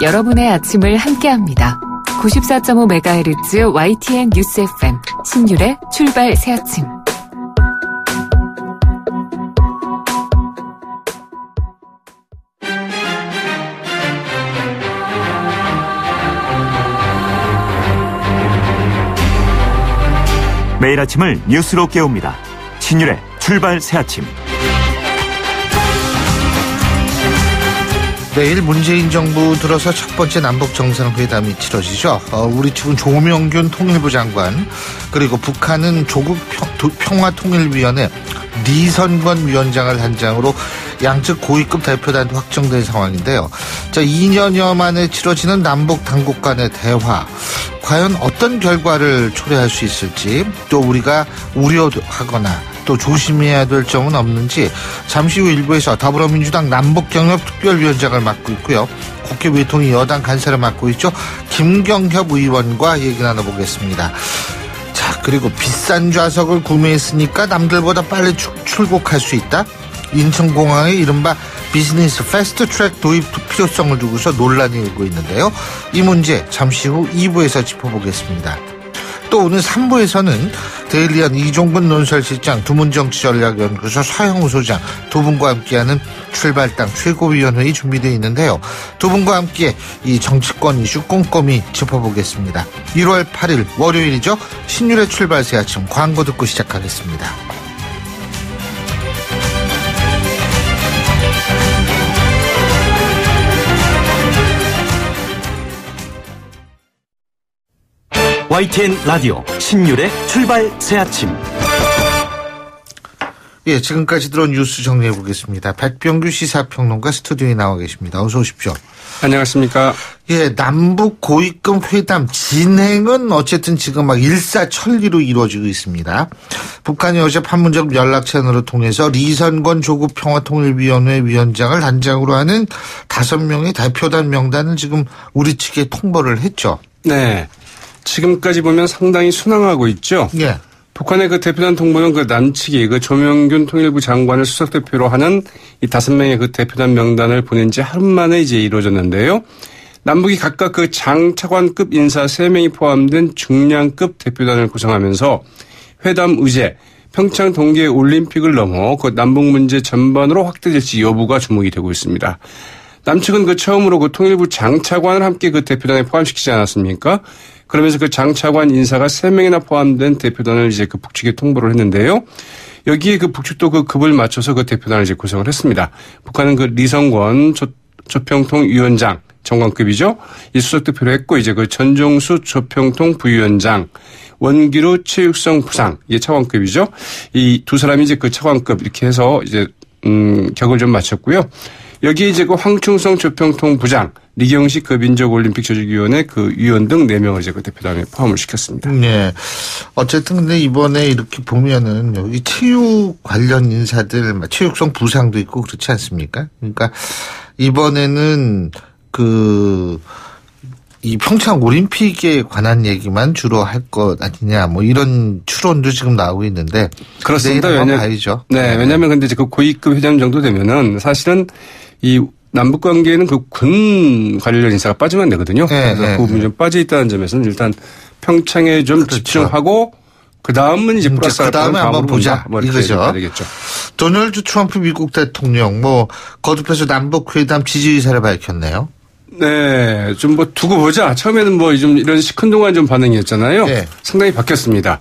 여러분의 아침을 함께합니다. 94.5MHz YTN 뉴스 FM 신율의 출발 새아침. 매일 아침을 뉴스로 깨웁니다. 신율의 출발 새아침. 내일 문재인 정부 들어서 첫 번째 남북 정상회담이 치러지죠. 우리 측은 조명균 통일부 장관, 그리고 북한은 조국 평화통일위원회 리선권 위원장을 단장으로 양측 고위급 대표단도 확정된 상황인데요. 2년여 만에 치러지는 남북 당국 간의 대화, 과연 어떤 결과를 초래할 수 있을지, 또 우리가 우려하거나 또 조심해야 될 점은 없는지 잠시 후 일부에서 더불어민주당 남북경협특별위원장을 맡고 있고요. 국회 외통위 여당 간사를 맡고 있죠. 김경협 의원과 얘기 나눠보겠습니다. 자, 그리고 비싼 좌석을 구매했으니까 남들보다 빨리 출국할 수 있다? 인천공항의 이른바 비즈니스 패스트트랙 도입 필요성을 두고서 논란이 일고 있는데요. 이 문제 잠시 후 2부에서 짚어보겠습니다. 또 오늘 3부에서는 데일리언 이종근 논설실장, 두문정치전략연구소 서영우 소장 두 분과 함께하는 출발당 최고위원회의 준비되어 있는데요. 두 분과 함께 이 정치권 이슈 꼼꼼히 짚어보겠습니다. 1월 8일 월요일이죠. 신율의 출발 새 아침 광고 듣고 시작하겠습니다. YTN 라디오 신율의 출발 새아침. 예, 지금까지 들어온 뉴스 정리해 보겠습니다. 백병규 시사평론가 스튜디오에 나와 계십니다. 어서 오십시오. 안녕하십니까. 예, 남북 고위급 회담 진행은 어쨌든 지금 막 일사천리로 이루어지고 있습니다. 북한이 어제 판문점 연락처를 통해서 리선권 조국 평화통일위원회 위원장을 단장으로 하는 5명의 대표단 명단을 지금 우리 측에 통보를 했죠. 네. 지금까지 보면 상당히 순항하고 있죠. 예. 북한의 그 대표단 통보는 그 남측이 그 조명균 통일부 장관을 수석대표로 하는 이 5명의 그 대표단 명단을 보낸 지 하루 만에 이제 이루어졌는데요. 남북이 각각 그 장차관급 인사 3명이 포함된 중량급 대표단을 구성하면서 회담 의제, 평창 동계 올림픽을 넘어 그 남북 문제 전반으로 확대될지 여부가 주목이 되고 있습니다. 남측은 그 처음으로 그 통일부 장차관을 함께 그 대표단에 포함시키지 않았습니까? 그러면서 그 장차관 인사가 3명이나 포함된 대표단을 이제 그 북측에 통보를 했는데요. 여기에 그 북측도 그 급을 맞춰서 그 대표단을 이제 구성을 했습니다. 북한은 그 리성권 조평통 위원장 정관급이죠. 이 수석대표로 했고, 이제 그 전종수 조평통 부위원장, 원기루 최육성 부상, 이게 차관급이죠. 이 두 사람이 이제 그 차관급 이렇게 해서 이제 격을 좀 맞췄고요. 여기에 이제 그 황충성 조평통 부장, 리경식 그 민족올림픽 조직위원회 그 위원 등 4명을 이제 그 대표단에 포함을 시켰습니다. 네. 어쨌든 근데 이번에 이렇게 보면은 여기 체육 관련 인사들, 체육성 부상도 있고 그렇지 않습니까? 그러니까 이번에는 이 평창 올림픽에 관한 얘기만 주로 할 것 아니냐, 뭐 이런 추론도 지금 나오고 있는데. 그렇습니다. 봐야죠. 네. 왜냐하면 근데 이제 그 고위급 회담 정도 되면은 사실은 이 남북 관계에는 그 군 관련 인사가 빠지면 안 되거든요. 네, 그래서 그 부분이 좀 빠져 있다는 점에서는 일단 평창에 좀 그렇죠. 집중하고 그 다음은 이제 플러스 그 다음에 한번 보자. 뭐 이거죠. 되겠죠. 도널드 트럼프 미국 대통령 거듭해서 남북 회담 지지 의사를 밝혔네요. 네, 좀 두고 보자. 처음에는 좀 이런 시큰둥한 좀 반응이었잖아요. 네. 상당히 바뀌었습니다.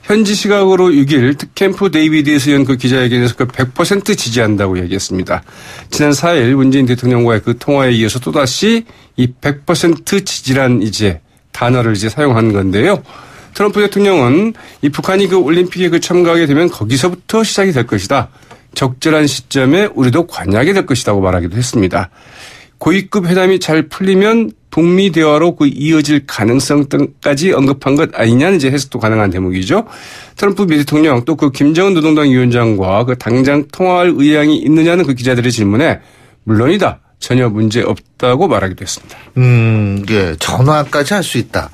현지 시각으로 6일 캠프 데이비드에서 연 그 기자회견에서 그 100% 지지한다고 얘기했습니다. 지난 4일 문재인 대통령과의 그 통화에 이어서 또다시 이 100% 지지란 이제 단어를 이제 사용한 건데요. 트럼프 대통령은 이 북한이 그 올림픽에 그 참가하게 되면 거기서부터 시작이 될 것이다. 적절한 시점에 우리도 관여하게 될 것이라고 말하기도 했습니다. 고위급 회담이 잘 풀리면 북미 대화로 그 이어질 가능성 등까지 언급한 것 아니냐는 이제 해석도 가능한 대목이죠. 트럼프 미 대통령 또 그 김정은 노동당 위원장과 그 당장 통화할 의향이 있느냐는 그 기자들의 질문에 물론이다. 전혀 문제 없다고 말하기도 했습니다. 예, 전화까지 할 수 있다.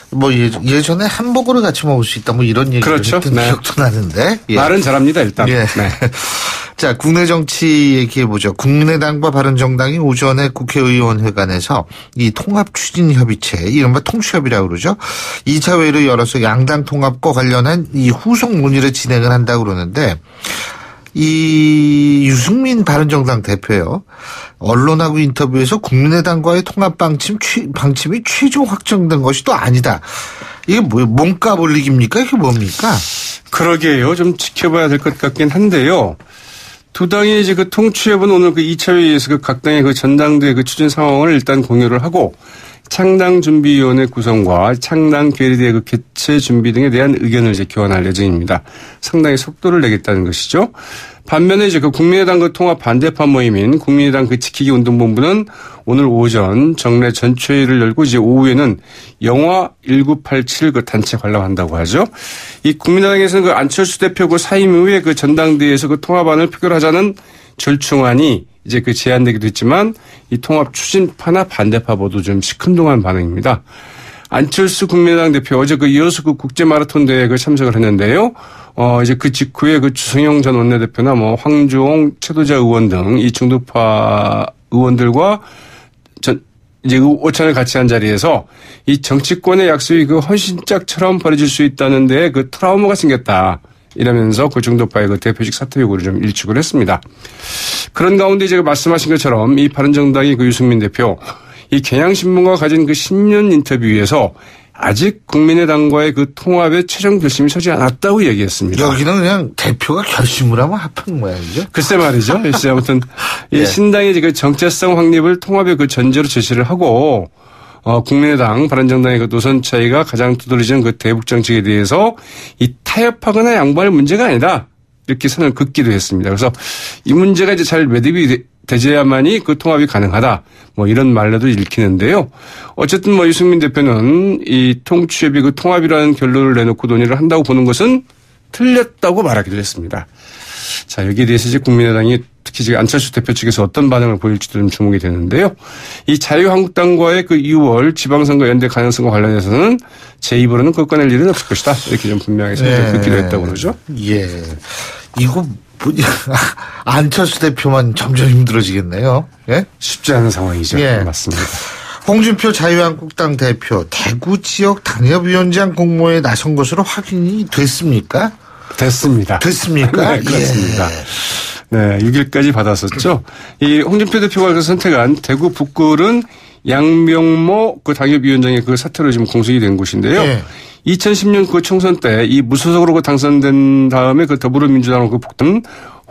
뭐 예전에 hamburger을 같이 먹을 수 있다 뭐 이런 얘기를 그렇죠. 했던 네. 기억도 나는데. 예. 말은 잘합니다 일단. 예. 네. 자, 국내 정치 얘기해보죠. 국민의당과 바른정당이 오전에 국회의원회관에서 이 통합추진협의체, 이른바 통추협이라고 그러죠. 2차 회의를 열어서 양당 통합과 관련한 이 후속 논의를 진행을 한다고 그러는데, 이 유승민 바른정당 대표요. 언론하고 인터뷰에서 국민의당과의 통합 방침이 최종 확정된 것이 또 아니다. 이게 뭐예요? 몸값 올리기입니까? 이게 뭡니까? 그러게요. 좀 지켜봐야 될 것 같긴 한데요. 두 당이 이제 그 통추협은 오늘 그 2차 회의에서 그 각 당의 그 전당대 그 추진 상황을 일단 공유를 하고 창당준비위원회 구성과 창당 계리대 그 개최 준비 등에 대한 의견을 이제 교환할 예정입니다. 상당히 속도를 내겠다는 것이죠. 반면에 이제 그 국민의당 그 통합 반대파 모임인 국민의당 그 지키기 운동본부는 오늘 오전 정례 전체회의를 열고 이제 오후에는 영화 1987 그 단체 관람한다고 하죠. 이 국민의당에서는 그 안철수 대표 그 사임 이후에 그 전당대회에서 그 통합안을 표결하자는 절충안이 이제 그 제안되기도 했지만 이 통합 추진파나 반대파 모두 좀 시큰둥한 반응입니다. 안철수 국민의당 대표 어제 그 이어서 그 국제 마라톤 대회에 그 참석을 했는데요. 이제 그 직후에 그 주성영 전 원내대표나 뭐 황주홍 최도자 의원 등 이 중도파 의원들과 이제 오찬을 같이 한 자리에서 이 정치권의 약속이 그 헌신짝처럼 벌어질 수 있다는데 그 트라우마가 생겼다. 이러면서 그 중도파의 그 대표직 사퇴 요구를 좀 일축을 했습니다. 그런 가운데 이제 말씀하신 것처럼 이 바른정당의 그 유승민 대표 이 경향신문과 가진 그 신년 인터뷰에서 아직 국민의당과의 그 통합의 최종 결심이 서지 않았다고 얘기했습니다. 여기는 그냥 대표가 결심을 하면 합한 모양이죠. 글쎄 말이죠. 글쎄 아무튼 이 신당의 그 정체성 확립을 통합의 그 전제로 제시를 하고 국민의당, 바른정당의 그 노선 차이가 가장 두드러지는 그 대북 정책에 대해서 이 타협하거나 양보할 문제가 아니다. 이렇게 선을 긋기도 했습니다. 그래서 이 문제가 이제 잘 매듭이 되져야만이 그 통합이 가능하다. 뭐 이런 말로도 읽히는데요. 어쨌든 뭐 유승민 대표는 이 통추협이 그 통합이라는 결론을 내놓고 논의를 한다고 보는 것은 틀렸다고 말하기도 했습니다. 자, 여기에 대해서 이제 국민의당이 특히 지금 안철수 대표 측에서 어떤 반응을 보일지도 좀 주목이 되는데요. 이 자유한국당과의 그 6월 지방선거 연대 가능성과 관련해서는 제 입으로는 꺼낼 일은 없을 것이다. 이렇게 좀 분명히 성적을 긋기도 했다고 그러죠. 예. 이거 안철수 대표만 점점 힘들어지겠네요. 예? 쉽지 않은 상황이죠. 예. 맞습니다. 홍준표 자유한국당 대표 대구 지역 당협위원장 공모에 나선 것으로 확인이 됐습니까? 됐습니다. 됐습니까? 네, 그렇습니다. 예. 네, 6일까지 받았었죠. 이 홍준표 대표가 그 선택한 대구 북구는 양명모 그 당협위원장의 그 사퇴로 지금 공석이 된 곳인데요. 예. 2010년 그 총선 때 이 무소속으로 그 당선된 다음에 그 더불어민주당으로 그 복든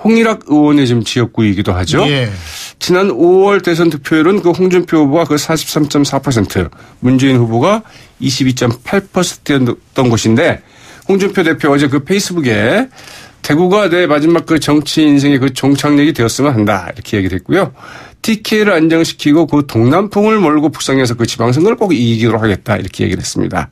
홍일학 의원의 지금 지역구이기도 하죠. 예. 지난 5월 대선 득표율은 그 홍준표 후보가 그 43.4%, 문재인 후보가 22.8%였던 곳인데 홍준표 대표 어제 그 페이스북에 대구가 내 마지막 그 정치 인생의 그 종착역이 되었으면 한다. 이렇게 얘기를 했고요. TK를 안정시키고 그 동남풍을 몰고 북상해서 그 지방선거를 꼭 이기도록 하겠다. 이렇게 얘기를 했습니다.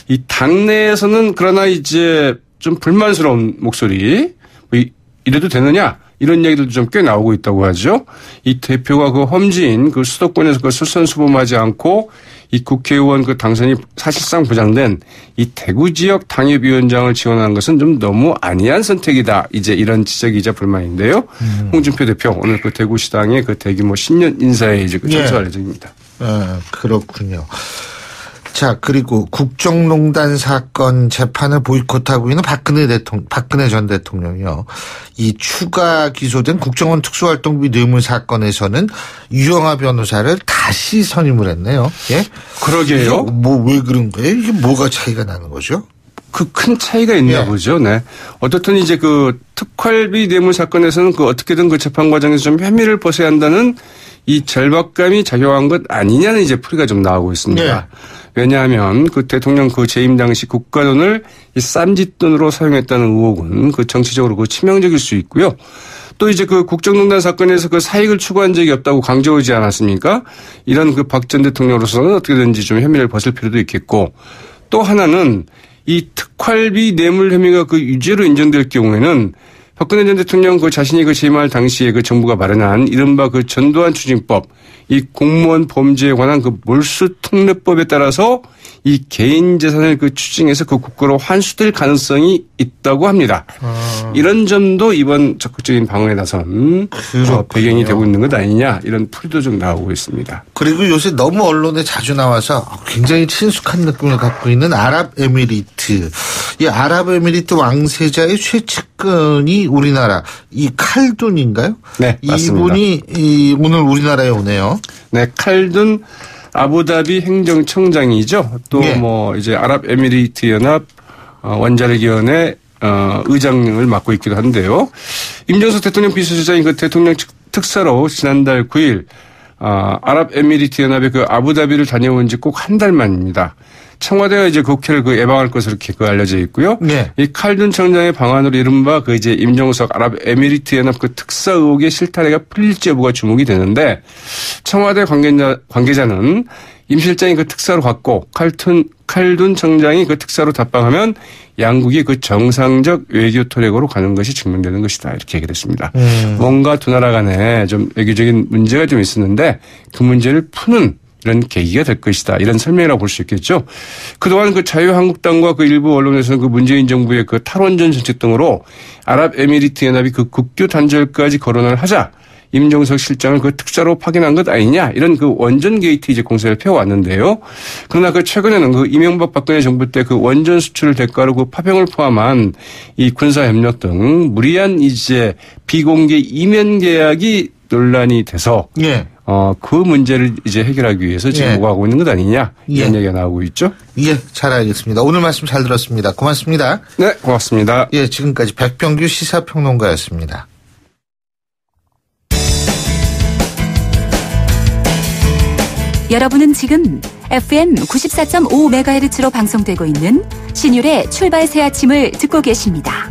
이 당내에서는 그러나 이제 좀 불만스러운 목소리, 뭐 이래도 되느냐? 이런 얘기들도 좀 꽤 나오고 있다고 하죠. 이 대표가 그 험지인 그 수도권에서 그 솔선수범하지 않고 이 국회의원 그 당선이 사실상 보장된 이 대구 지역 당협위원장을 지원하는 것은 좀 너무 안이한 선택이다. 이제 이런 지적이자 불만인데요. 홍준표 대표 오늘 그 대구시당의 그 대규모 신년 인사에 이제 그 참석할 예정입니다. 그렇군요. 자, 그리고 국정농단 사건 재판을 보이콧하고 있는 박근혜 전 대통령이요. 이 추가 기소된 국정원 특수활동비 뇌물 사건에서는 유영하 변호사를 다시 선임을 했네요. 예? 그러게요. 왜 그런 거예요? 이게 뭐가 차이가 나는 거죠? 그 큰 차이가 있나 보죠. 네. 어떻든 이제 그 특활비 뇌물 사건에서는 그 어떻게든 그 재판 과정에서 좀 혐의를 벗어야 한다는 이 절박감이 작용한 것 아니냐는 이제 풀이가 좀 나오고 있습니다. 네. 왜냐하면 그 대통령 그 재임 당시 국가돈을 이 쌈짓돈으로 사용했다는 의혹은 그 정치적으로 그 치명적일 수 있고요. 또 이제 그 국정농단 사건에서 그 사익을 추구한 적이 없다고 강조하지 않았습니까? 이런 그 박 전 대통령으로서는 어떻게든지 좀 혐의를 벗을 필요도 있겠고 또 하나는 이 특활비 뇌물 혐의가 그 유죄로 인정될 경우에는 박근혜 전 대통령 그 자신이 그 재임할 당시에 그 정부가 마련한 이른바 그 전두환 추징법, 이 공무원 범죄에 관한 그 몰수특례법에 따라서 이 개인 재산을 그 추징해서 그 국고로 환수될 가능성이 있다고 합니다. 이런 점도 이번 적극적인 방어에 나선 배경이 되고 있는 것 아니냐, 이런 풀이도 좀 나오고 있습니다. 그리고 요새 너무 언론에 자주 나와서 굉장히 친숙한 느낌을 갖고 있는 아랍에미리트. 이 아랍에미리트 왕세자의 최측근이 우리나라 이 칼둔인가요? 네, 맞습니다. 이분이 오늘 우리나라에 오네요. 네, 칼둔 아부다비 행정청장이죠. 또 뭐 이제 아랍에미리트 연합 원자력위원회 의장을 맡고 있기도 한데요. 임종석 대통령 비서실장이 그 대통령 특사로 지난달 9일 아랍에미리트 연합의 그 아부다비를 다녀온 지 꼭 한 달 만입니다. 청와대가 이제 국회를 그 예방할 것으로 이렇게 알려져 있고요. 네. 이 칼둔 청장의 방안으로 이른바 그 이제 임종석 아랍에미리트 연합 그 특사 의혹의 실타래가 풀릴지 여부가 주목이 되는데, 청와대 관계자는 임 실장이 그 특사로 갔고 칼둔 청장이 그 특사로 답방하면 양국이 그 정상적 외교 토력으로 가는 것이 증명되는 것이다, 이렇게 얘기를 했습니다. 뭔가 두 나라 간에 좀 외교적인 문제가 좀 있었는데 그 문제를 푸는 이런 계기가 될 것이다, 이런 설명이라고 볼 수 있겠죠. 그동안 그 자유한국당과 그 일부 언론에서는 그 문재인 정부의 그 탈원전 정책 등으로 아랍에미리트 연합이 그 국교 단절까지 거론을 하자 임종석 실장을 그 특사로 파견한 것 아니냐, 이런 그 원전 게이트 이제 공세를 펴왔는데요. 그러나 그 최근에는 그 이명박 박근혜 정부 때 그 원전 수출 대가로 그 파병을 포함한 이 군사 협력 등 무리한 이제 비공개 이면 계약이 논란이 돼서 그 문제를 이제 해결하기 위해서 지금 오가고 있는 것 아니냐, 이런 얘기가 나오고 있죠. 예, 잘 알겠습니다. 오늘 말씀 잘 들었습니다. 고맙습니다. 네, 고맙습니다. 예, 지금까지 백병규 시사평론가였습니다. 여러분은 지금 FM 94.5MHz로 방송되고 있는 신율의 출발 새 아침을 듣고 계십니다.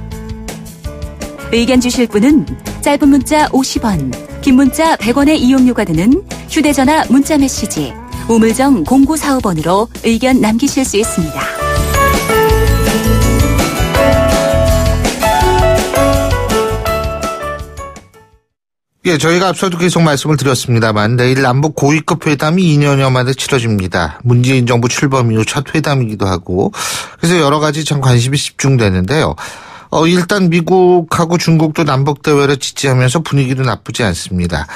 의견 주실 분은 짧은 문자 50원, 긴 문자 100원의 이용료가 드는 휴대전화 문자 메시지 우물정 0945번으로 의견 남기실 수 있습니다. 예, 저희가 앞서도 계속 말씀을 드렸습니다만 내일 남북 고위급 회담이 2년여 만에 치러집니다. 문재인 정부 출범 이후 첫 회담이기도 하고, 그래서 여러 가지 참 관심이 집중되는데요. 일단 미국하고 중국도 남북대화를 지지하면서 분위기도 나쁘지 않습니다.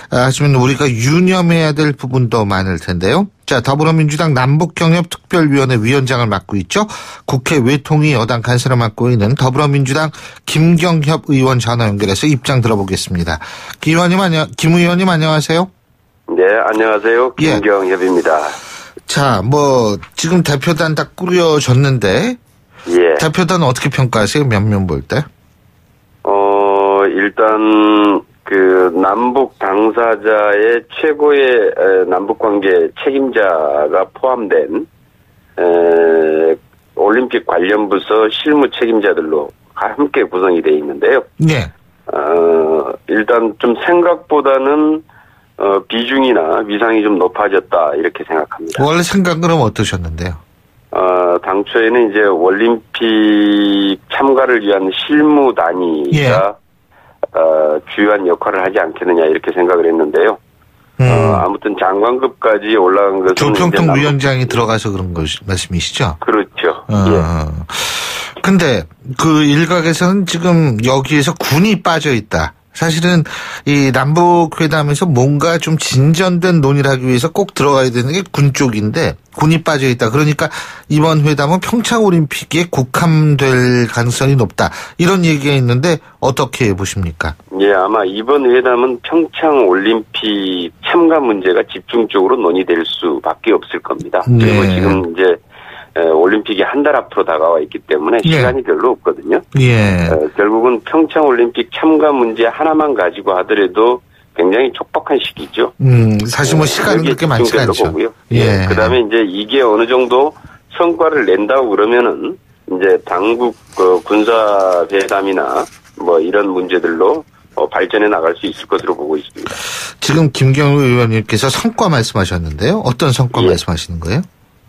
하지만 우리가 유념해야 될 부분도 많을 텐데요. 자, 더불어민주당 남북경협특별위원회 위원장을 맡고 있죠. 국회 외통위 여당 간사를 맡고 있는 더불어민주당 김경협 의원 전화 연결해서 입장 들어보겠습니다. 김 의원님 안녕하세요. 네, 안녕하세요. 김경협입니다. 자, 지금 대표단 다 꾸려졌는데, 대표단은 어떻게 평가하세요? 면면 볼 때? 일단 그 남북 당사자의 최고의 남북 관계 책임자가 포함된 올림픽 관련 부서 실무 책임자들로 함께 구성이 되어 있는데요. 네. 일단 좀 생각보다는 비중이나 위상이 좀 높아졌다, 이렇게 생각합니다. 원래 생각은 그럼 어떠셨는데요? 당초에는 이제 올림픽 참가를 위한 실무 단위가 주요한 역할을 하지 않겠느냐, 이렇게 생각을 했는데요. 아무튼 장관급까지 올라간 것은 조평통 위원장이 들어가서 그런 것 말씀이시죠? 그렇죠. 근데 그 일각에서는 지금 여기에서 군이 빠져 있다. 사실은 이 남북회담에서 뭔가 좀 진전된 논의를 하기 위해서 꼭 들어가야 되는 게 군 쪽인데 군이 빠져 있다. 그러니까 이번 회담은 평창올림픽에 국함될 가능성이 높다, 이런 얘기가 있는데 어떻게 보십니까? 예, 아마 이번 회담은 평창올림픽 참가 문제가 집중적으로 논의될 수밖에 없을 겁니다. 그리고 지금 이제 올림픽이 한 달 앞으로 다가와 있기 때문에 시간이 별로 없거든요. 결국은 평창올림픽 참가 문제 하나만 가지고 하더라도 굉장히 촉박한 시기죠. 사실 시간은 그렇게 많지 않죠. 보고요. 그다음에 이제 이게 어느 정도 성과를 낸다고 그러면은 이제 당국 군사 회담이나 이런 문제들로 발전해 나갈 수 있을 것으로 보고 있습니다. 지금 김경우 의원님께서 성과 말씀하셨는데요. 어떤 성과 말씀하시는 거예요?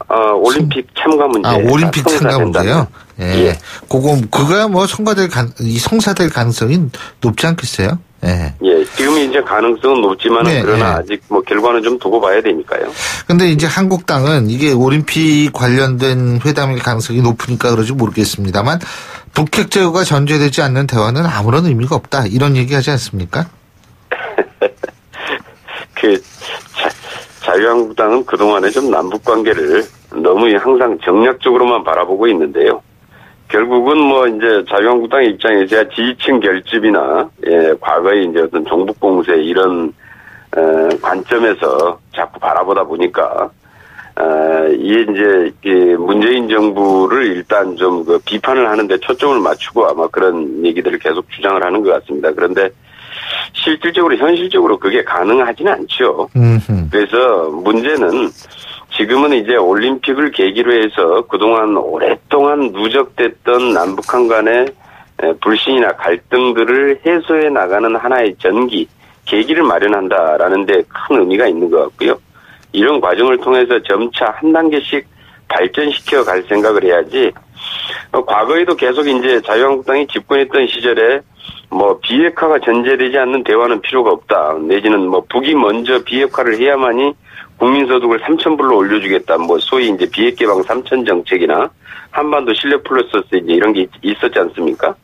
올림픽 참가 문제. 올림픽 참가 문제요? 예. 그거야 뭐 성사될 가능성이 높지 않겠어요? 예. 예. 지금 이제 가능성은 높지만 그러나 아직 뭐 결과는 좀 두고 봐야 되니까요. 근데 이제 한국당은 이게 올림픽 관련된 회담일 가능성이 높으니까 그러지 모르겠습니다만 북핵 제거가 전제되지 않는 대화는 아무런 의미가 없다. 이런 얘기 하지 않습니까? 자유한국당은 그동안에 좀 남북 관계를 너무 항상 정략적으로만 바라보고 있는데요. 결국은 뭐 이제 자유한국당 입장에서야 지지층 결집이나 과거의 이제 어떤 종북 공세 이런 관점에서 자꾸 바라보다 보니까 이게 이제 문재인 정부를 일단 좀 그 비판을 하는데 초점을 맞추고 아마 그런 얘기들을 계속 주장을 하는 것 같습니다. 그런데 실질적으로 현실적으로 그게 가능하지는 않죠. 그래서 문제는 지금은 이제 올림픽을 계기로 해서 그동안 오랫동안 누적됐던 남북한 간의 불신이나 갈등들을 해소해 나가는 하나의 계기를 마련한다라는 데 큰 의미가 있는 것 같고요. 이런 과정을 통해서 점차 한 단계씩 발전시켜 갈 생각을 해야지. 과거에도 계속 이제 자유한국당이 집권했던 시절에 뭐 비핵화가 전제되지 않는 대화는 필요가 없다. 내지는 뭐 북이 먼저 비핵화를 해야만이 국민소득을 3,000불로 올려주겠다. 뭐 소위 이제 비핵 개방 3,000 정책이나 한반도 실력 플러스 이제 이런 게 있었지 않습니까?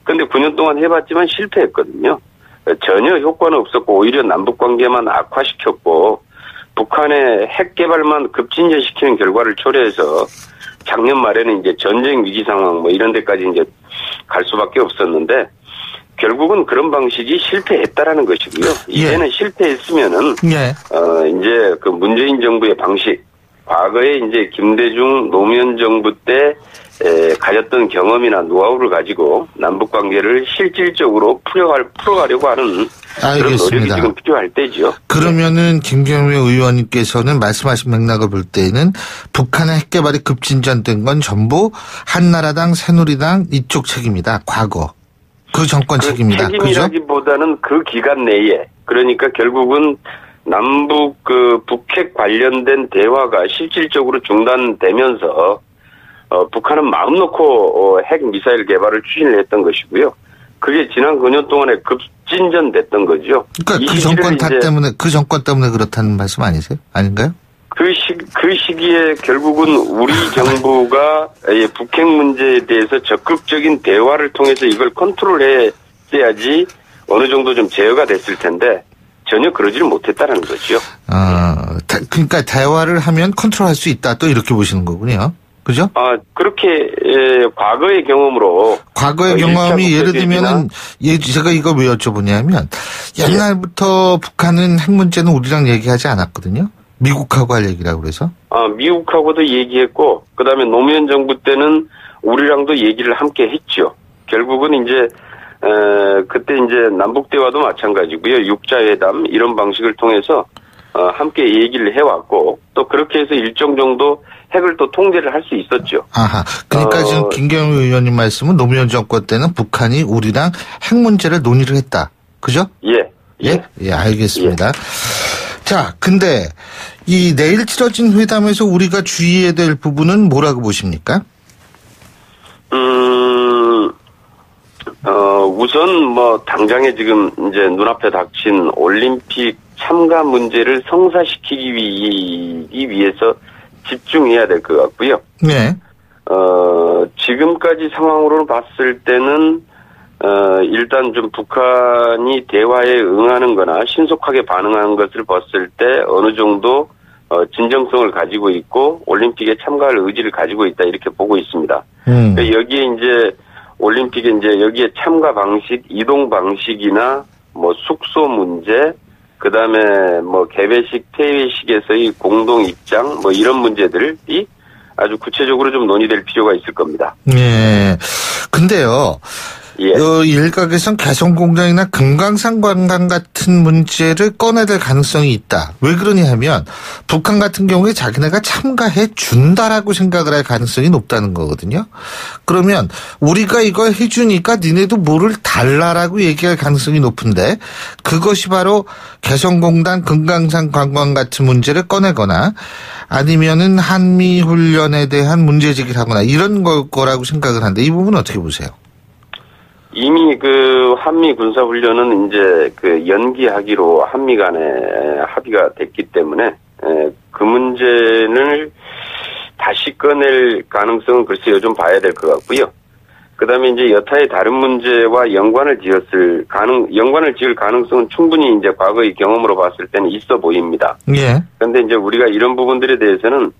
근데 9년 동안 해봤지만 실패했거든요. 전혀 효과는 없었고 오히려 남북 관계만 악화시켰고 북한의 핵 개발만 급진전시키는 결과를 초래해서 작년 말에는 이제 전쟁 위기 상황 뭐 이런 데까지 이제 갈 수밖에 없었는데 결국은 그런 방식이 실패했다라는 것이고요. 이제는 실패했으면은 이제 그 문재인 정부의 방식, 과거에 이제 김대중 노무현 정부 때 가졌던 경험이나 노하우를 가지고 남북 관계를 실질적으로 풀어가려고 하는 그런 노력이 지금 필요할 때죠. 그러면은 김경회 의원님께서는 말씀하신 맥락을 볼 때는 북한의 핵 개발이 급진전된 건 전부 한나라당, 새누리당 이쪽 책임이다. 과거. 그 정권 책임이다. 책임이라기보다는 그 기간 내에 그러니까 결국은 남북 북핵 관련된 대화가 실질적으로 중단되면서 북한은 마음 놓고 핵 미사일 개발을 추진을 했던 것이고요. 그게 지난 9년 동안에 급진전됐던 거죠. 그러니까 그 정권 때문에 그렇다는 말씀 아닌가요? 그 시기에 결국은 우리 정부가 북핵 문제에 대해서 적극적인 대화를 통해서 이걸 컨트롤해야지 어느 정도 좀 제어가 됐을 텐데 전혀 그러지를 못했다는 거죠. 그러니까 대화를 하면 컨트롤할 수 있다 또 이렇게 보시는 거군요. 그죠? 그렇게 과거의 경험으로 과거의 경험이 예를 들면은 제가 이거 왜 여쭤보냐면 옛날부터 북한은 핵 문제는 우리랑 얘기하지 않았거든요. 미국하고 할 얘기라고 그래서? 미국하고도 얘기했고, 그 다음에 노무현 정부 때는 우리랑도 얘기를 함께 했죠. 결국은 이제, 그때 이제 남북대화도 마찬가지고요. 육자회담, 이런 방식을 통해서, 함께 얘기를 해왔고, 또 그렇게 해서 일정 정도 핵을 또 통제를 할 수 있었죠. 그러니까 지금 김경회 의원님 말씀은 노무현 정권 때는 북한이 우리랑 핵 문제를 논의를 했다. 그죠? 예, 알겠습니다. 자, 근데 이 내일 치러진 회담에서 우리가 주의해야 될 부분은 뭐라고 보십니까? 우선 뭐 당장에 지금 이제 눈앞에 닥친 올림픽 참가 문제를 성사시키기 위해서 집중해야 될 것 같고요. 네. 지금까지 상황으로는 봤을 때는 일단 좀 북한이 대화에 응하는 거나 신속하게 반응하는 것을 봤을 때 어느 정도 진정성을 가지고 있고 올림픽에 참가할 의지를 가지고 있다 이렇게 보고 있습니다. 그러니까 여기에 이제 올림픽에 이제 여기에 참가 방식, 이동 방식이나 뭐 숙소 문제, 그 다음에 뭐 개회식, 퇴회식에서의 공동 입장 뭐 이런 문제들이 아주 구체적으로 좀 논의될 필요가 있을 겁니다. 네. 근데요. 예. 일각에선 개성공단이나 금강산 관광 같은 문제를 꺼내들 가능성이 있다. 왜 그러냐 하면 북한 같은 경우에 자기네가 참가해 준다라고 생각을 할 가능성이 높다는 거거든요. 그러면 우리가 이걸 해주니까 니네도 뭐를 달라라고 얘기할 가능성이 높은데 그것이 바로 개성공단, 금강산 관광 같은 문제를 꺼내거나 아니면은 한미훈련에 대한 문제제기를 하거나 이런 거라고 생각을 하는데 이 부분은 어떻게 보세요? 이미 그 한미 군사 훈련은 이제 그 연기하기로 한미 간에 합의가 됐기 때문에 그 문제를 다시 꺼낼 가능성은 글쎄요 좀 봐야 될 것 같고요. 그다음에 이제 여타의 다른 문제와 연관을 지을 가능성은 충분히 이제 과거의 경험으로 봤을 때는 있어 보입니다. 예. 그런데 이제 우리가 이런 부분들에 대해서는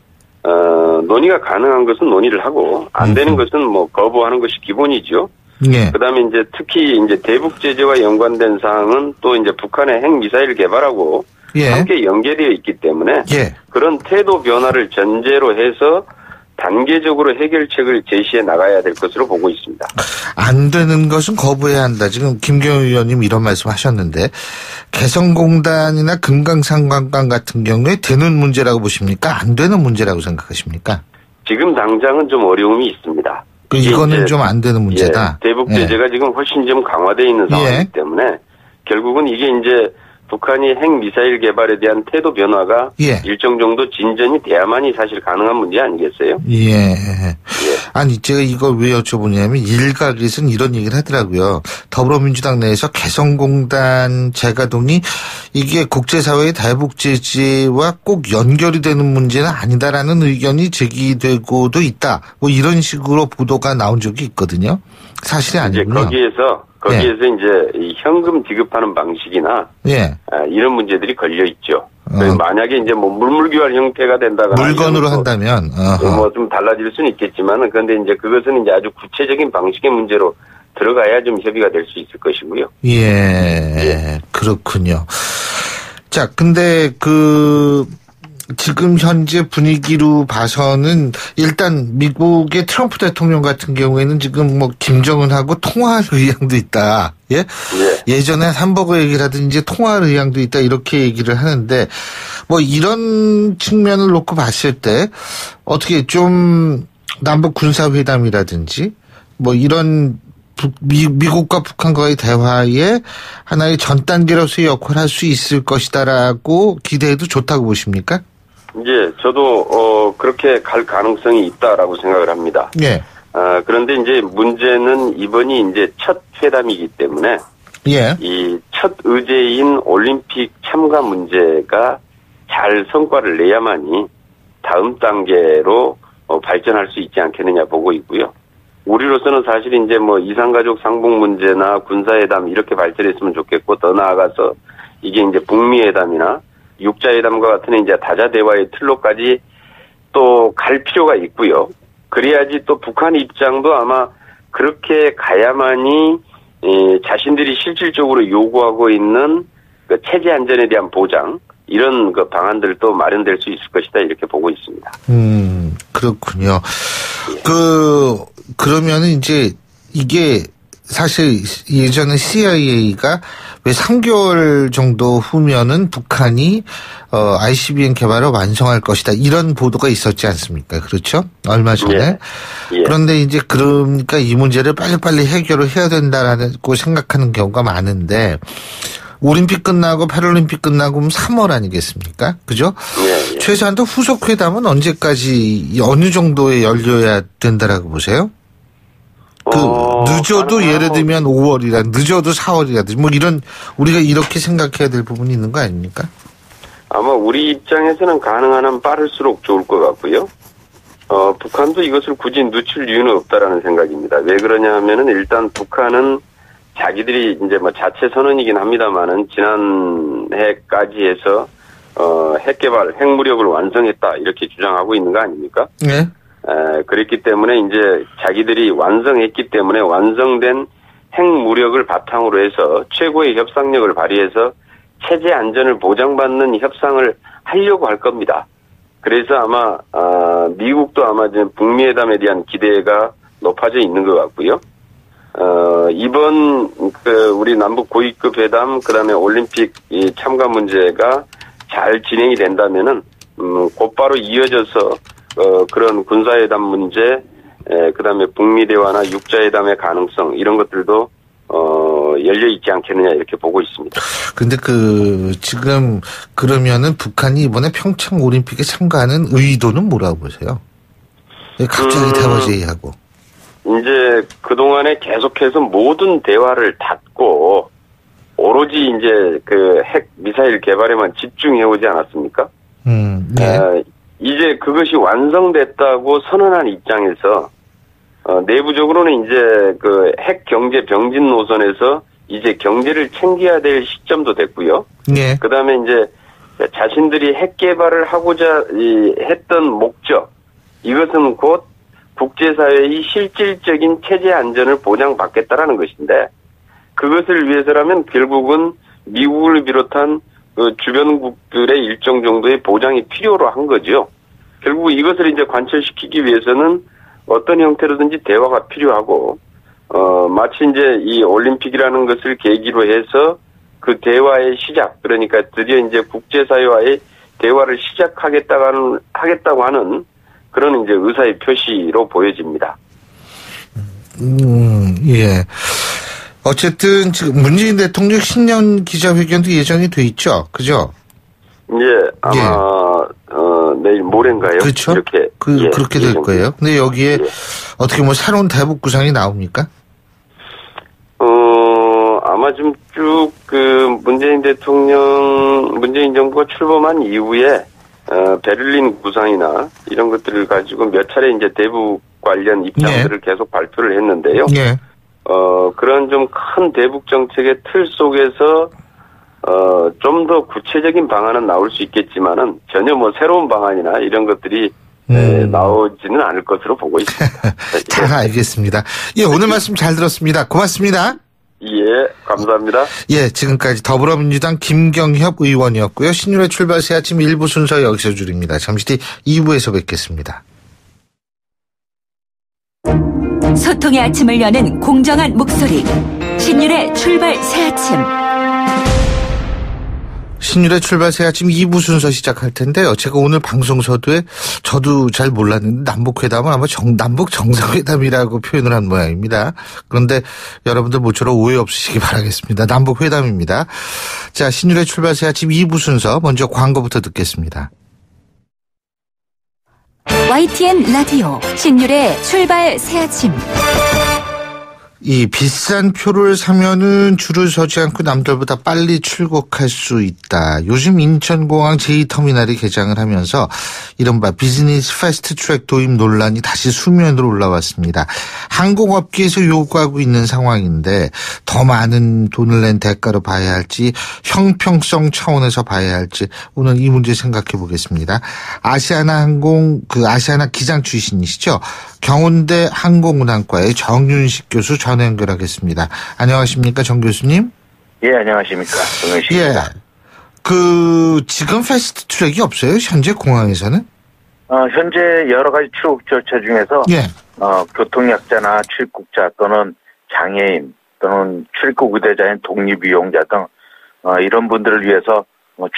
논의가 가능한 것은 논의를 하고 안 되는 것은 뭐 거부하는 것이 기본이죠. 예. 그다음에 이제 특히 이제 대북 제재와 연관된 사항은 또 이제 북한의 핵 미사일 개발하고 예. 함께 연계되어 있기 때문에 예. 그런 태도 변화를 전제로 해서 단계적으로 해결책을 제시해 나가야 될 것으로 보고 있습니다. 안 되는 것은 거부해야 한다. 지금 김경호 의원님 이런 말씀하셨는데 개성공단이나 금강산 관광 같은 경우에 되는 문제라고 보십니까? 안 되는 문제라고 생각하십니까? 지금 당장은 좀 어려움이 있습니다. 이거는 좀 안 되는 문제다. 예, 대북 제재가 지금 훨씬 좀 강화되어 있는 상황이기 때문에 결국은 이게 이제 북한이 핵 미사일 개발에 대한 태도 변화가 일정 정도 진전이 돼야만이 사실 가능한 문제 아니겠어요? 예. 아니 제가 이걸 왜 여쭤보냐면 일각에서는 이런 얘기를 하더라고요. 더불어민주당 내에서 개성공단 재가동이 이게 국제사회의 대북 제재와 꼭 연결이 되는 문제는 아니다라는 의견이 제기되고도 있다. 뭐 이런 식으로 보도가 나온 적이 있거든요. 사실이 아니군요. 거기에서 이제 이 현금 지급하는 방식이나 이런 문제들이 걸려 있죠. 만약에 이제 뭐 물물교환 형태가 된다거나 물건으로 한다면 뭐 좀 달라질 수는 있겠지만은 그런데 이제 그것은 이제 아주 구체적인 방식의 문제로 들어가야 좀 협의가 될 수 있을 것이고요. 그렇군요. 자, 근데 지금 현재 분위기로 봐서는 일단 미국의 트럼프 대통령 같은 경우에는 지금 뭐 김정은하고 통화할 의향도 있다. 예전에 햄버거 얘기를 하든지 통화할 의향도 있다 이렇게 얘기를 하는데 뭐 이런 측면을 놓고 봤을 때 어떻게 좀 남북 군사회담이라든지 뭐 이런 미국과 북한과의 대화에 하나의 전 단계로서의 역할을 할 수 있을 것이다라고 기대해도 좋다고 보십니까? 이제 저도 그렇게 갈 가능성이 있다라고 생각을 합니다. 그런데 이제 문제는 이번이 이제 첫 회담이기 때문에 이 첫 의제인 올림픽 참가 문제가 잘 성과를 내야만이 다음 단계로 발전할 수 있지 않겠느냐 보고 있고요. 우리로서는 사실 이제 뭐 이산가족 상봉 문제나 군사회담 이렇게 발전했으면 좋겠고 더 나아가서 이게 이제 북미회담이나 육자회담과 같은 이제 다자대화의 틀로까지 또 갈 필요가 있고요. 그래야지 또 북한 입장도 아마 그렇게 가야만이 자신들이 실질적으로 요구하고 있는 그 체제 안전에 대한 보장 이런 그 방안들도 마련될 수 있을 것이다 이렇게 보고 있습니다. 그렇군요. 그러면은 이제 이게 사실 예전에 CIA가 왜 3개월 정도 후면은 북한이 ICBM 개발을 완성할 것이다 이런 보도가 있었지 않습니까? 그렇죠? 얼마 전에. 그런데 이제 그러니까 이 문제를 빨리빨리 해결을 해야 된다라고 생각하는 경우가 많은데 올림픽 끝나고 패럴림픽 끝나고 3월 아니겠습니까? 그죠? 최소한도 후속 회담은 언제까지 어느 정도에 열려야 된다라고 보세요? 늦어도 예를 들면 5월이라 늦어도 4월이라든지 뭐 이런 우리가 이렇게 생각해야 될 부분이 있는 거 아닙니까? 아마 우리 입장에서는 가능한 한 빠를수록 좋을 것 같고요. 북한도 이것을 굳이 늦출 이유는 없다라는 생각입니다. 왜 그러냐 하면은 일단 북한은 자기들이 이제 뭐 자체 선언이긴 합니다만은 지난해까지 해서 핵 개발, 핵무력을 완성했다 이렇게 주장하고 있는 거 아닙니까? 그랬기 때문에 이제 자기들이 완성했기 때문에 완성된 핵무력을 바탕으로 해서 최고의 협상력을 발휘해서 체제 안전을 보장받는 협상을 하려고 할 겁니다. 그래서 아마 미국도 아마 지금 북미회담에 대한 기대가 높아져 있는 것 같고요. 이번 우리 남북 고위급 회담 그다음에 올림픽 이 참가 문제가 잘 진행이 된다면은 곧바로 이어져서 그런 군사회담 문제, 그다음에 북미 대화나 육자회담의 가능성 이런 것들도 열려 있지 않겠느냐 이렇게 보고 있습니다. 근데 지금 그러면은 북한이 이번에 평창 올림픽에 참가하는 의도는 뭐라고 보세요? 갑자기 대화 제의하고. 이제 그동안에 계속해서 모든 대화를 닫고 오로지 이제 핵 미사일 개발에만 집중해 오지 않았습니까? 네. 이제 그것이 완성됐다고 선언한 입장에서 내부적으로는 이제 핵 경제 병진 노선에서 이제 경제를 챙겨야 될 시점도 됐고요. 네. 그다음에 이제 자신들이 핵 개발을 하고자 했던 목적 이것은 곧 국제사회의 실질적인 체제 안전을 보장받겠다라는 것인데 그것을 위해서라면 결국은 미국을 비롯한 주변국들의 일정 정도의 보장이 필요로 한 거죠. 결국 이것을 이제 관철시키기 위해서는 어떤 형태로든지 대화가 필요하고 마치 이제 이 올림픽이라는 것을 계기로 해서 그 대화의 시작 그러니까 드디어 이제 국제사회와의 대화를 하겠다고 하는 그런 이제 의사의 표시로 보여집니다. 예. 어쨌든 지금 문재인 대통령 신년 기자회견도 예정이 돼 있죠, 그죠? 예, 아마 내일 모레인가요? 그렇죠. 이렇게 그렇게 될 거예요. 근데 여기에 어떻게 새로운 대북 구상이 나옵니까? 아마 좀 쭉 문재인 정부가 출범한 이후에 베를린 구상이나 이런 것들을 가지고 몇 차례 이제 대북 관련 입장들을 계속 발표를 했는데요. 예. 그런 좀 큰 대북 정책의 틀 속에서 좀 더 구체적인 방안은 나올 수 있겠지만은 전혀 새로운 방안이나 이런 것들이 나오지는 않을 것으로 보고 있습니다. 잘 알겠습니다. 예, 오늘 말씀 잘 들었습니다. 고맙습니다. 예, 감사합니다. 예, 지금까지 더불어민주당 김경협 의원이었고요. 신율의 출발 새 아침 1부 순서 여기서 줄입니다. 잠시 뒤 2부에서 뵙겠습니다. 소통의 아침을 여는 공정한 목소리 신율의 출발 새 아침. 신율의 출발 새 아침 2부 순서 시작할 텐데요. 제가 오늘 방송 서두에 저도 잘 몰랐는데 남북회담은 아마 남북 정상회담이라고 표현을 한 모양입니다. 그런데 여러분들 모처럼 오해 없으시기 바라겠습니다. 남북회담입니다. 자, 신율의 출발 새 아침 2부 순서 먼저 광고부터 듣겠습니다. YTN 라디오 신율의 출발 새 아침. 이 비싼 표를 사면은 줄을 서지 않고 남들보다 빨리 출국할 수 있다. 요즘 인천공항 제2터미널이 개장을 하면서 이른바 비즈니스 패스트트랙 도입 논란이 다시 수면으로 올라왔습니다. 항공업계에서 요구하고 있는 상황인데 더 많은 돈을 낸 대가로 봐야 할지 형평성 차원에서 봐야 할지 오늘 이 문제 생각해 보겠습니다. 아시아나 기장 출신이시죠. 경운대 항공운항과의 정윤식 교수 전화 연결하겠습니다. 안녕하십니까, 정 교수님? 예, 안녕하십니까, 정윤식입니다. 예, 지금 패스트 트랙이 없어요? 현재 공항에서는? 현재 여러 가지 출국 절차 중에서 예. 교통약자나 출국자 또는 장애인 또는 출국 의대자인 독립이용자 등 이런 분들을 위해서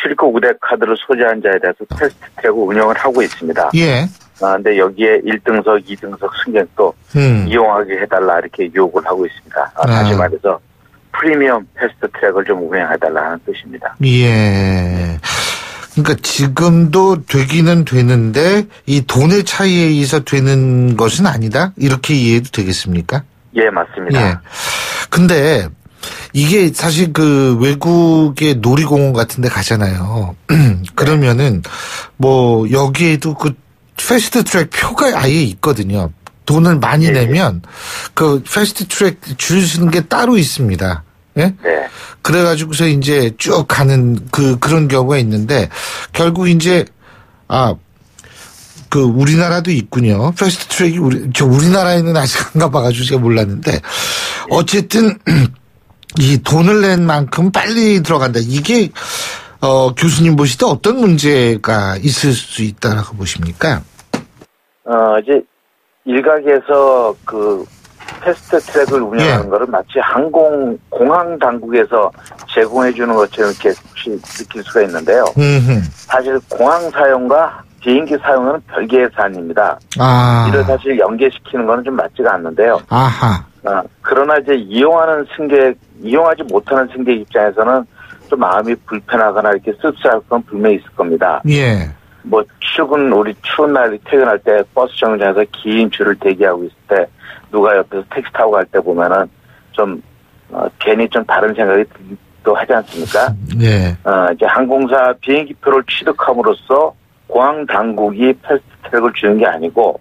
출국 의대 카드를 소지한 자에 대해서 패스트 트랙을 운영을 하고 있습니다. 예. 근데 여기에 1등석, 2등석 승객도 이용하게 해달라 이렇게 요구를 하고 있습니다. 다시 말해서 프리미엄 패스트 트랙을 좀 운영해달라는 뜻입니다. 예. 그러니까 지금도 되기는 되는데 이 돈의 차이에 의해서 되는 것은 아니다? 이렇게 이해해도 되겠습니까? 예, 맞습니다. 예. 근데 이게 사실 외국의 놀이공원 같은 데 가잖아요. 그러면은 여기에도 패스트 트랙 표가 아예 있거든요. 돈을 많이 내면 패스트 트랙 줄 서는 게 따로 있습니다. 예? 네. 그래가지고서 이제 쭉 가는 그런 경우가 있는데 결국 이제 우리나라도 있군요. 패스트 트랙이 우리나라에는 아직 안 가봐가지고 제가 몰랐는데 어쨌든 이 돈을 낸 만큼 빨리 들어간다. 이게 교수님 보실 때 어떤 문제가 있을 수 있다라고 보십니까? 이제 일각에서 패스트 트랙을 운영하는 거는 마치 공항 당국에서 제공해 주는 것처럼 이렇게 혹시 느낄 수가 있는데요. 사실 공항 사용과 비행기 사용은 별개의 사안입니다. 이를 사실 연계시키는 거는 좀 맞지가 않는데요. 그러나 이제 이용하지 못하는 승객 입장에서는 좀 마음이 불편하거나 이렇게 씁쓸할 건 분명히 있을 겁니다. 예. 뭐 우리 추운 날 퇴근할 때 버스 정류장에서 긴 줄을 대기하고 있을 때 누가 옆에서 택시 타고 갈 때 보면은 좀 괜히 좀 다른 생각이 또 하지 않습니까? 예. 이제 항공사 비행기표를 취득함으로써 공항 당국이 패스트트랙을 주는 게 아니고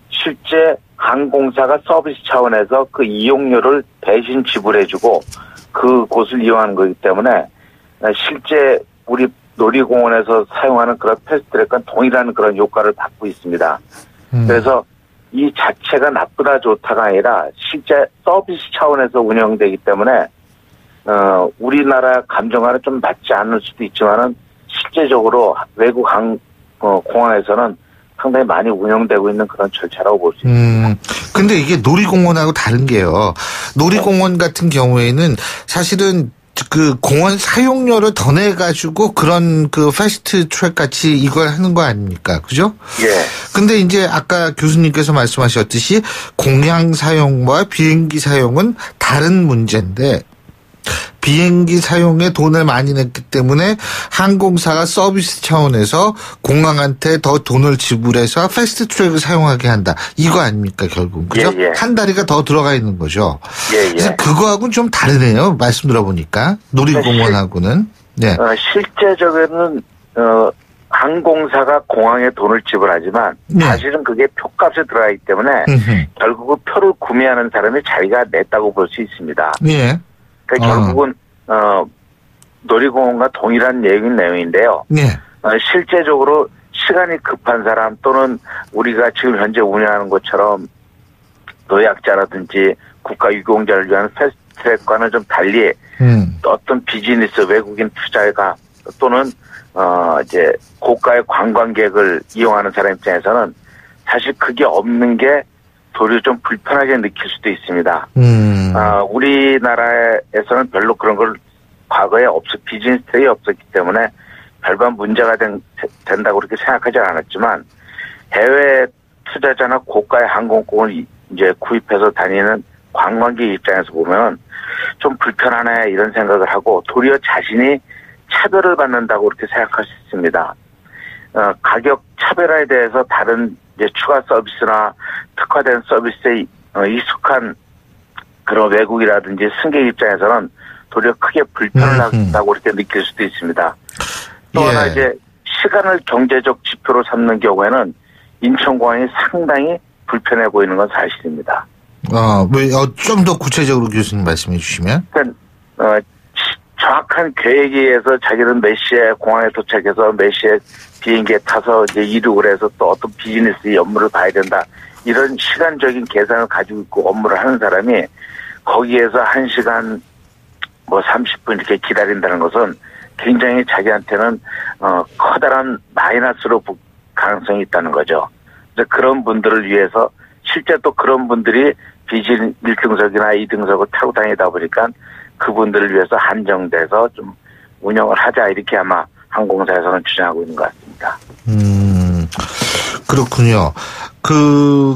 실제 항공사가 서비스 차원에서 그 이용료를 대신 지불해주고 그곳을 이용하는 거기 때문에 실제 우리 놀이공원에서 사용하는 그런 패스트트랙과 동일한 그런 효과를 받고 있습니다. 그래서 이 자체가 나쁘다 좋다가 아니라 실제 서비스 차원에서 운영되기 때문에 우리나라 감정과는 좀 맞지 않을 수도 있지만은 실제적으로 외국 공항에서는 상당히 많이 운영되고 있는 그런 절차라고 볼 수 있습니다. 근데 이게 놀이공원하고 다른 게요. 놀이공원 같은 경우에는 사실은 그 공원 사용료를 더 내가지고 그런 그 패스트 트랙 같이 이걸 하는 거 아닙니까? 그죠? 예. 근데 이제 아까 교수님께서 말씀하셨듯이 공항 사용과 비행기 사용은 다른 문제인데 비행기 사용에 돈을 많이 냈기 때문에 항공사가 서비스 차원에서 공항한테 더 돈을 지불해서 패스트 트랙을 사용하게 한다. 이거 아닙니까, 결국. 그죠? 예, 예. 한 다리가 더 들어가 있는 거죠. 예, 예. 그래서 그거하고는 좀 다르네요. 말씀 들어보니까. 놀이공원하고는. 네. 실제적으로는, 항공사가 공항에 돈을 지불하지만 사실은 그게 표값에 들어가기 때문에 결국은 표를 구매하는 사람이 자기가 냈다고 볼 수 있습니다. 예. 그러니까 결국은 놀이공원과 동일한 내용인데요. 네. 실제적으로 시간이 급한 사람 또는 우리가 지금 현재 운영하는 것처럼 노약자라든지 국가유공자를 위한 패스트트랙과는 좀 달리 어떤 비즈니스 외국인 투자가 또는 이제 고가의 관광객을 이용하는 사람 입장에서는 사실 그게 없는 게 도리어 좀 불편하게 느낄 수도 있습니다. 우리나라에서는 별로 그런 걸 과거에 비즈니스 트랙이 없었기 때문에 별반 문제가 된다고 그렇게 생각하지 않았지만 해외 투자자나 고가의 항공권을 이제 구입해서 다니는 관광객 입장에서 보면 좀 불편하네 이런 생각을 하고 도리어 자신이 차별을 받는다고 그렇게 생각할 수 있습니다. 가격 차별화에 대해서 다른 이제 추가 서비스나 특화된 서비스에 익숙한 그런 외국이라든지 승객 입장에서는 도리어 크게 불편을 한다고 이렇게 느낄 수도 있습니다. 또 하나 이제 시간을 경제적 지표로 삼는 경우에는 인천공항이 상당히 불편해 보이는 건 사실입니다. 좀 더 구체적으로 교수님 말씀해 주시면? 그러니까, 정확한 계획에 의해서 자기는 몇 시에 공항에 도착해서 몇 시에 비행기에 타서 이제 이륙을 해서 또 어떤 비즈니스 업무를 봐야 된다. 이런 시간적인 계산을 가지고 있고 업무를 하는 사람이 거기에서 1시간 30분 이렇게 기다린다는 것은 굉장히 자기한테는 커다란 마이너스로 볼 가능성이 있다는 거죠. 그래서 그런 분들을 위해서 실제 또 그런 분들이 비즈니스 1등석이나 2등석을 타고 다니다 보니까 그분들을 위해서 한정돼서 좀 운영을 하자 이렇게 아마 항공사에서는 주장하고 있는 것 같습니다. 그렇군요.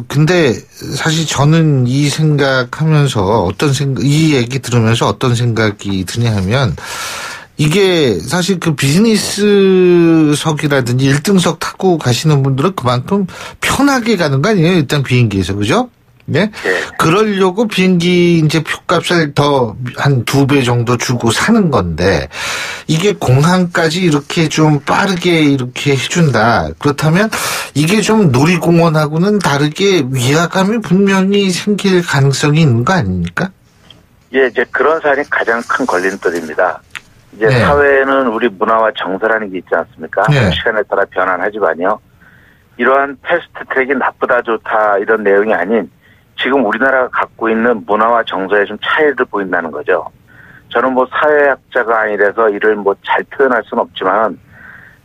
근데 사실 저는 이 생각하면서 이 얘기 들으면서 어떤 생각이 드냐 하면 이게 사실 그 비즈니스석이라든지 1등석 타고 가시는 분들은 그만큼 편하게 가는 거 아니에요? 일단 비행기에서, 그죠? 네? 그러려고 비행기 이제 표값을 더 한 2배 정도 주고 사는 건데, 이게 공항까지 이렇게 좀 빠르게 이렇게 해준다. 그렇다면 이게 좀 놀이공원하고는 다르게 위화감이 분명히 생길 가능성이 있는 거 아닙니까? 예, 이제 그런 사안이 가장 큰 걸림돌입니다. 이제 사회에는 우리 문화와 정서라는 게 있지 않습니까? 시간에 따라 변환하지만요. 이러한 패스트 트랙이 나쁘다 좋다 이런 내용이 아닌 지금 우리나라가 갖고 있는 문화와 정서에 좀 차이를 보인다는 거죠. 저는 사회학자가 아니라서 이를 잘 표현할 수는 없지만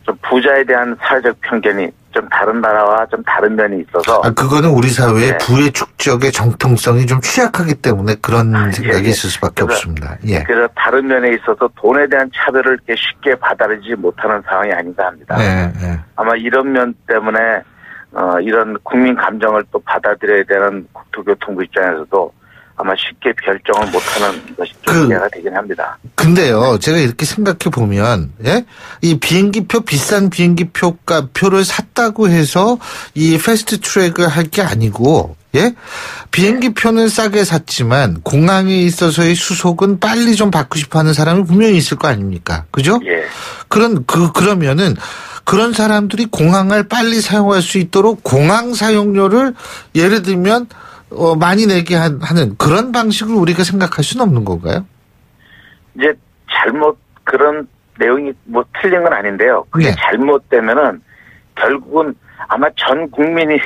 좀 부자에 대한 사회적 편견이 좀 다른 나라와 좀 다른 면이 있어서. 그거는 우리 사회의 예. 부의 축적의 정통성이 좀 취약하기 때문에 그런 생각이 있을 수밖에 없습니다. 예. 그래서 다른 면에 있어서 돈에 대한 차별을 이렇게 쉽게 받아들이지 못하는 상황이 아닌가 합니다. 예, 예. 아마 이런 면 때문에 이런 국민 감정을 또 받아들여야 되는 국토교통부 입장에서도 아마 쉽게 결정을 못하는 것이 좀 이해가 되긴 합니다. 근데요, 제가 이렇게 생각해 보면, 예? 이 비행기표, 비싼 비행기표를 샀다고 해서 이 패스트 트랙을 할 게 아니고, 예? 비행기표는 싸게 샀지만 공항에 있어서의 수속은 빨리 좀 받고 싶어 하는 사람이 분명히 있을 거 아닙니까? 그죠? 예. 그러면은 그런 사람들이 공항을 빨리 사용할 수 있도록 공항 사용료를 예를 들면 많이 내게 하는 그런 방식을 우리가 생각할 수는 없는 건가요? 이제 그런 내용이 뭐 틀린 건 아닌데요. 그게 네. 잘못되면은 결국은 아마 전 국민이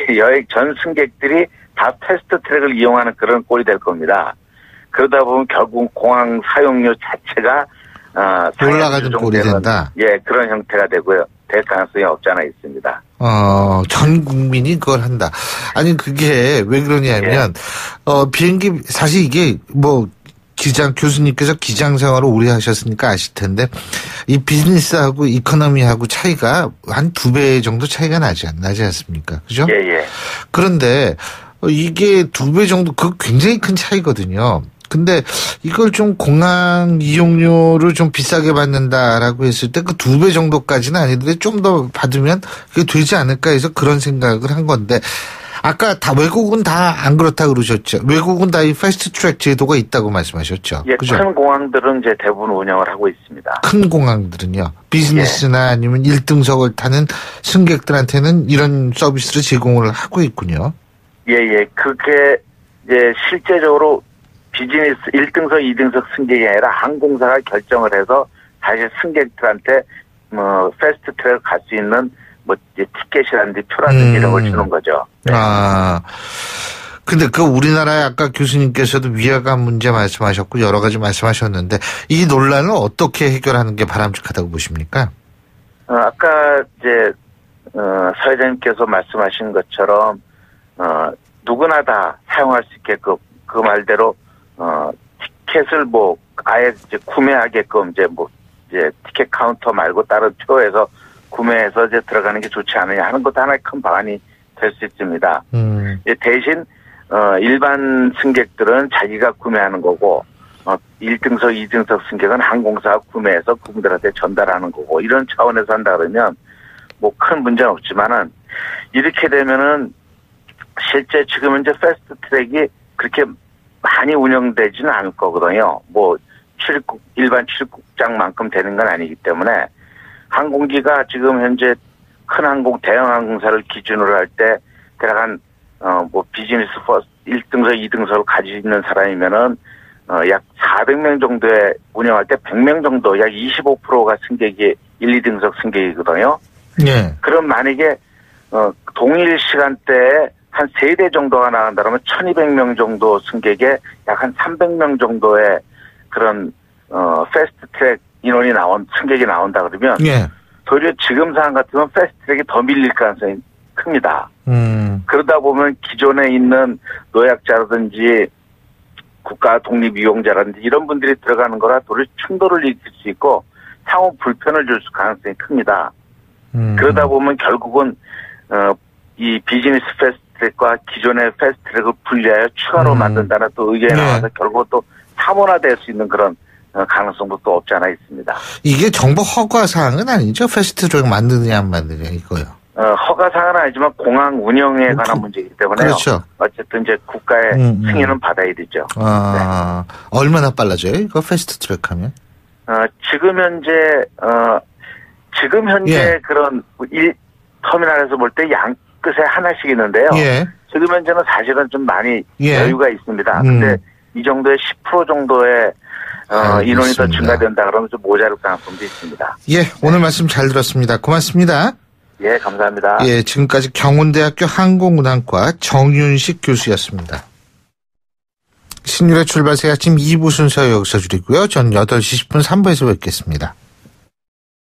전 승객들이 다 패스트 트랙을 이용하는 그런 꼴이 될 겁니다. 그러다 보면 결국 공항 사용료 자체가 올라가는 꼴이 된다. 예, 그런 형태가 되고요. 될 가능성이 없지 않아 있습니다. 전 국민이 그걸 한다. 아니, 그게 왜 그러냐면, 비행기, 사실 이게 교수님께서 기장 생활을 오래 하셨으니까 아실 텐데, 이 비즈니스하고 이코노미하고 차이가 한 2배 정도 차이가 나지 않습니까? 그죠? 예, 예. 그런데, 이게 2배 정도, 굉장히 큰 차이거든요. 근데 이걸 좀 공항 이용료를 좀 비싸게 받는다라고 했을 때 그 2배 정도까지는 아니더라도 좀 더 받으면 그게 되지 않을까 해서 그런 생각을 한 건데 아까 외국은 다 안 그렇다 그러셨죠. 외국은 다 이 패스트 트랙 제도가 있다고 말씀하셨죠. 예, 그죠? 큰 공항들은 이제 대부분 운영을 하고 있습니다. 큰 공항들은요. 비즈니스나 아니면 1등석을 타는 승객들한테는 이런 서비스를 제공을 하고 있군요. 예, 예. 그게 이제 실제적으로 비즈니스 1등석, 2등석 승객이 아니라 항공사가 결정을 해서 사실 승객들한테 패스트 트랙을 갈 수 있는 이제 티켓이라든지 표라든지 이런 걸 주는 거죠. 네. 근데 우리나라의 아까 교수님께서도 위화감 문제 말씀하셨고 여러 가지 말씀하셨는데 이 논란을 어떻게 해결하는 게 바람직하다고 보십니까? 아까 이제 사회자님께서 말씀하신 것처럼 누구나 다 사용할 수 있게끔 그 말대로 티켓을 아예 이제 구매하게끔 이제 티켓 카운터 말고 다른 표에서 구매해서 이제 들어가는 게 좋지 않느냐 하는 것도 하나의 큰 방안이 될 수 있습니다. 대신 일반 승객들은 자기가 구매하는 거고 1등석, 2등석 승객은 항공사가 구매해서 그분들한테 전달하는 거고 이런 차원에서 한다 그러면 큰 문제는 없지만은 이렇게 되면은 실제 지금 현재 패스트 트랙이 그렇게 많이 운영되지는 않을 거거든요. 일반 출입국장만큼 되는 건 아니기 때문에 항공기가 지금 현재 큰 대형 항공사를 기준으로 할 때 대략 비즈니스 퍼스트 1등석, 2등석을 가지고 있는 사람이면은 약 400명 정도에 운영할 때 100명 정도, 약 25%가 승객이 1, 2등석 승객이거든요. 네. 그럼 만약에 동일 시간대에 한 3대 정도가 나간다면 1200명 정도 승객에 약 한 300명 정도의 그런 패스트 트랙 인원이 승객이 나온다 그러면 예. 도리어 지금 상황 같으면 패스트 트랙이 더 밀릴 가능성이 큽니다. 그러다 보면 기존에 있는 노약자라든지 국가 독립 이용자라든지 이런 분들이 들어가는 거라 도리어 충돌을 일으킬 수 있고 상호 불편을 줄 가능성이 큽니다. 그러다 보면 결국은 이 비즈니스 패스트 트랙과 기존의 패스트 트랙을 분리하여 추가로 만든다는 또 의견이 나와서 결국 또 사문화될 수 있는 그런 가능성도 또 없지 않아 있습니다. 이게 정부 허가 사항은 아니죠? 패스트 트랙 만드느냐 안 만드느냐 이거요. 허가 사항은 아니지만 공항 운영에 관한 문제이기 때문에 그렇죠. 어쨌든 이제 국가의 승인은 받아야 되죠. 네. 얼마나 빨라져요? 이거 패스트 트랙 하면? 지금 현재 예. 그런 터미널에서 볼 때 양 끝에 하나씩 있는데요. 예. 지금 현재는 사실은 좀 많이 예. 여유가 있습니다. 근데 이 정도의 10% 정도의 인원이 더 증가된다 그러면 좀 모자랄 가능성도 있습니다. 예, 오늘 말씀 잘 들었습니다. 고맙습니다. 예, 감사합니다. 예, 지금까지 경운대학교 항공운항과 정윤식 교수였습니다. 신율의 출발 새 아침 2부 순서 여기서 줄이고요. 전 8시 10분 3부에서 뵙겠습니다.